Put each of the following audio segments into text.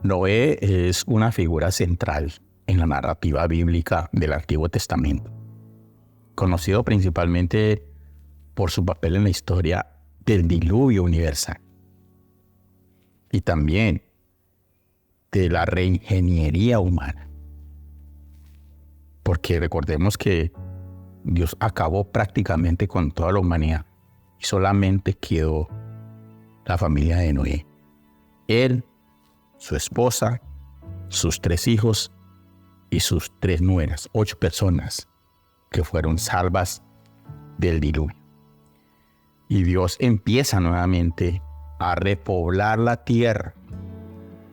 Noé es una figura central en la narrativa bíblica del Antiguo Testamento, conocido principalmente por su papel en la historia del diluvio universal y también de la reingeniería humana. Porque recordemos que Dios acabó prácticamente con toda la humanidad y solamente quedó la familia de Noé. Él, su esposa, sus 3 hijos y sus 3 nueras, 8 personas que fueron salvas del diluvio. Y Dios empieza nuevamente a repoblar la tierra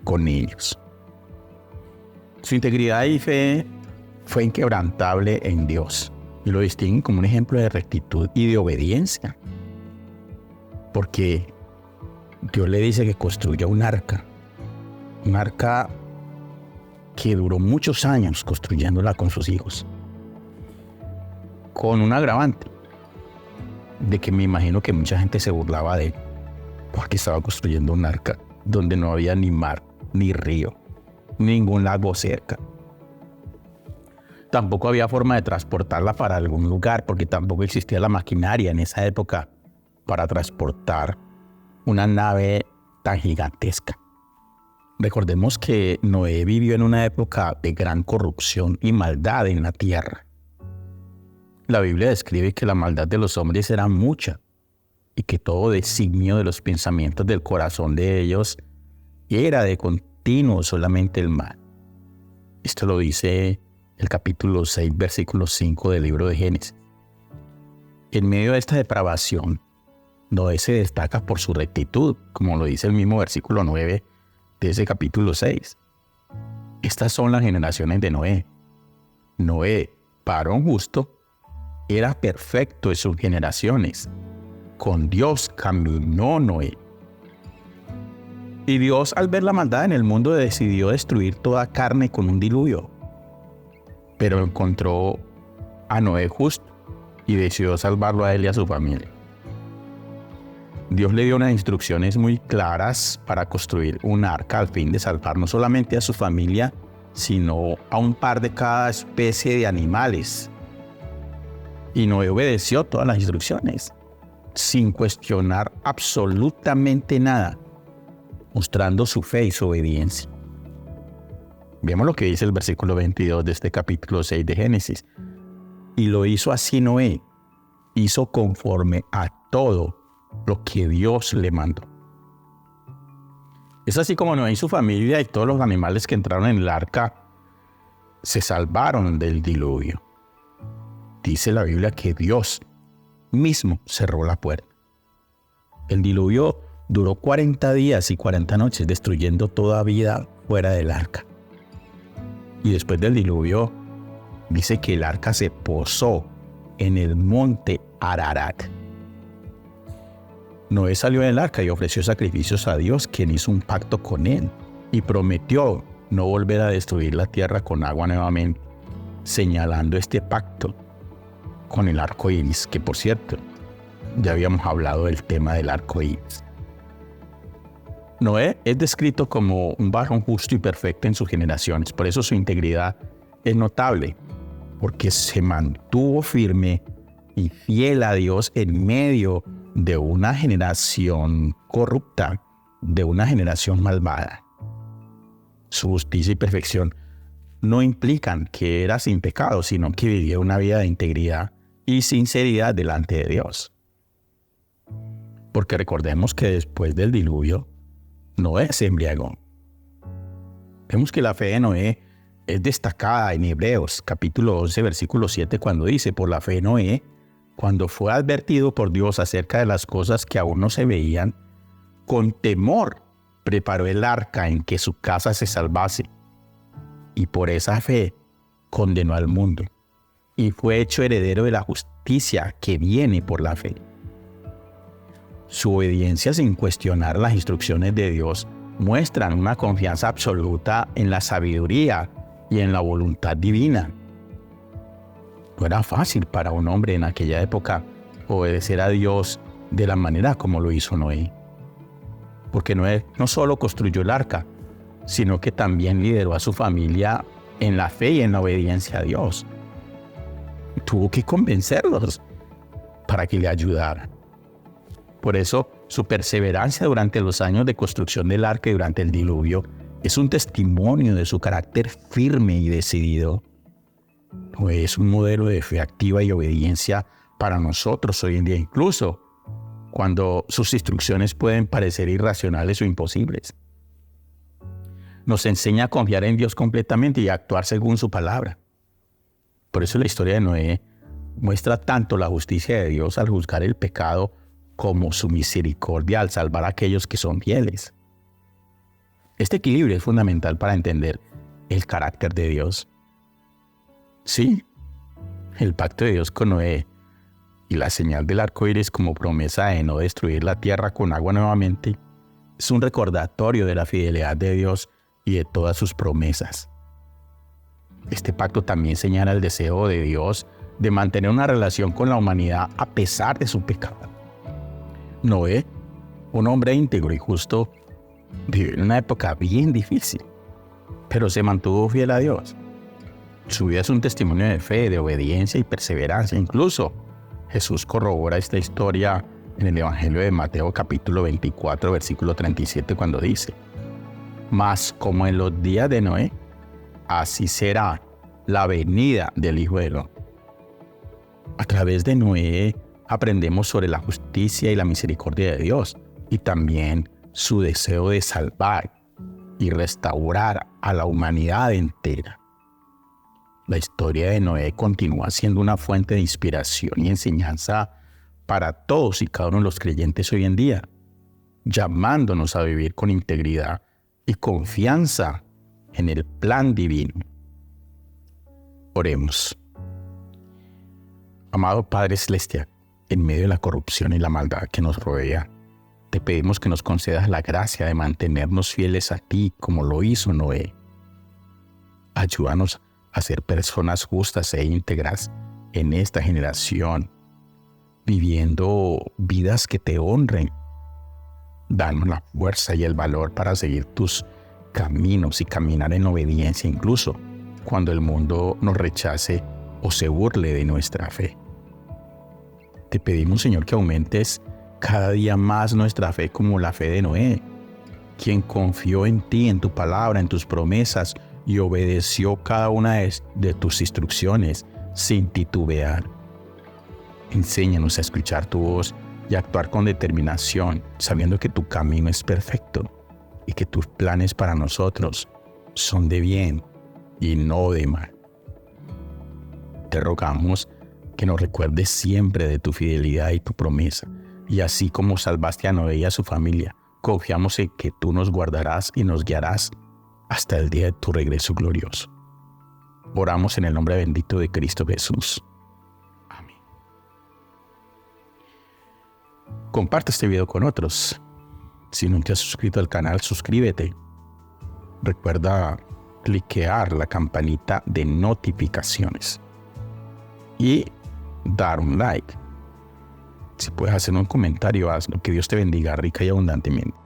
con ellos. Su integridad y fe fue inquebrantable en Dios y lo distinguen como un ejemplo de rectitud y de obediencia. Porque Dios le dice que construya un arca que duró muchos años construyéndola con sus hijos, con un agravante de que me imagino que mucha gente se burlaba de él porque estaba construyendo un arca donde no había ni mar, ni río, ningún lago cerca. Tampoco había forma de transportarla para algún lugar porque tampoco existía la maquinaria en esa época para transportar una nave tan gigantesca. Recordemos que Noé vivió en una época de gran corrupción y maldad en la tierra. La Biblia describe que la maldad de los hombres era mucha y que todo designio de los pensamientos del corazón de ellos era de continuo solamente el mal. Esto lo dice el capítulo 6, versículo 5 del libro de Génesis. En medio de esta depravación, Noé se destaca por su rectitud, como lo dice el mismo versículo 9 de ese capítulo 6. Estas son las generaciones de Noé. Noé, varón justo, era perfecto en sus generaciones. Con Dios caminó Noé. Y Dios, al ver la maldad en el mundo, decidió destruir toda carne con un diluvio. Pero encontró a Noé justo y decidió salvarlo a él y a su familia. Dios le dio unas instrucciones muy claras para construir un arca al fin de salvar no solamente a su familia, sino a un par de cada especie de animales. Y Noé obedeció todas las instrucciones, sin cuestionar absolutamente nada, mostrando su fe y su obediencia. Veamos lo que dice el versículo 22 de este capítulo 6 de Génesis. Y lo hizo así Noé, hizo conforme a todo lo que Dios le mandó. Es así como Noé y su familia y todos los animales que entraron en el arca se salvaron del diluvio. Dice la Biblia que Dios mismo cerró la puerta. El diluvio duró 40 días y 40 noches destruyendo toda vida fuera del arca. Y después del diluvio dice que el arca se posó en el monte Ararat. Noé salió del arca y ofreció sacrificios a Dios, quien hizo un pacto con él y prometió no volver a destruir la tierra con agua nuevamente, señalando este pacto con el arco iris, que por cierto, ya habíamos hablado del tema del arco iris. Noé es descrito como un varón justo y perfecto en sus generaciones, por eso su integridad es notable, porque se mantuvo firme y fiel a Dios en medio de una generación corrupta, de una generación malvada. Su justicia y perfección no implican que era sin pecado, sino que vivía una vida de integridad y sinceridad delante de Dios. Porque recordemos que después del diluvio, Noé se embriagó. Vemos que la fe de Noé es destacada en Hebreos, capítulo 11, versículo 7, cuando dice: por la fe Noé, cuando fue advertido por Dios acerca de las cosas que aún no se veían, con temor preparó el arca en que su casa se salvase. Y por esa fe condenó al mundo, y fue hecho heredero de la justicia que viene por la fe. Su obediencia sin cuestionar las instrucciones de Dios muestran una confianza absoluta en la sabiduría y en la voluntad divina. No era fácil para un hombre en aquella época obedecer a Dios de la manera como lo hizo Noé. Porque Noé no solo construyó el arca, sino que también lideró a su familia en la fe y en la obediencia a Dios. Tuvo que convencerlos para que le ayudaran. Por eso, su perseverancia durante los años de construcción del arca y durante el diluvio es un testimonio de su carácter firme y decidido. Es un modelo de fe activa y obediencia para nosotros hoy en día, incluso cuando sus instrucciones pueden parecer irracionales o imposibles. Nos enseña a confiar en Dios completamente y a actuar según su palabra. Por eso la historia de Noé muestra tanto la justicia de Dios al juzgar el pecado como su misericordia al salvar a aquellos que son fieles. Este equilibrio es fundamental para entender el carácter de Dios. Sí, el pacto de Dios con Noé y la señal del arco iris como promesa de no destruir la tierra con agua nuevamente es un recordatorio de la fidelidad de Dios y de todas sus promesas. Este pacto también señala el deseo de Dios de mantener una relación con la humanidad a pesar de su pecado. Noé, un hombre íntegro y justo, vivió en una época bien difícil, pero se mantuvo fiel a Dios. Su vida es un testimonio de fe, de obediencia y perseverancia. Incluso Jesús corrobora esta historia en el Evangelio de Mateo capítulo 24, versículo 37, cuando dice: «Mas como en los días de Noé, así será la venida del Hijo del Hombre». A través de Noé aprendemos sobre la justicia y la misericordia de Dios y también su deseo de salvar y restaurar a la humanidad entera. La historia de Noé continúa siendo una fuente de inspiración y enseñanza para todos y cada uno de los creyentes hoy en día, llamándonos a vivir con integridad y confianza en el plan divino. Oremos. Amado Padre Celestial, en medio de la corrupción y la maldad que nos rodea, te pedimos que nos concedas la gracia de mantenernos fieles a ti como lo hizo Noé. Ayúdanos a ser personas justas e íntegras en esta generación, viviendo vidas que te honren. Danos la fuerza y el valor para seguir tus caminos y caminar en obediencia, incluso cuando el mundo nos rechace o se burle de nuestra fe. Te pedimos, Señor, que aumentes cada día más nuestra fe como la fe de Noé, quien confió en ti, en tu palabra, en tus promesas y obedeció cada una de tus instrucciones sin titubear. Enséñanos a escuchar tu voz y a actuar con determinación, sabiendo que tu camino es perfecto y que tus planes para nosotros son de bien y no de mal. Te rogamos que nos recuerdes siempre de tu fidelidad y tu promesa, y así como salvaste a Noé y a su familia, confiamos en que tú nos guardarás y nos guiarás hasta el día de tu regreso glorioso. Oramos en el nombre bendito de Cristo Jesús. Amén. Comparte este video con otros. Si no te has suscrito al canal, suscríbete. Recuerda cliquear la campanita de notificaciones y dar un like. Si puedes hacer un comentario, hazlo. Que Dios te bendiga rica y abundantemente.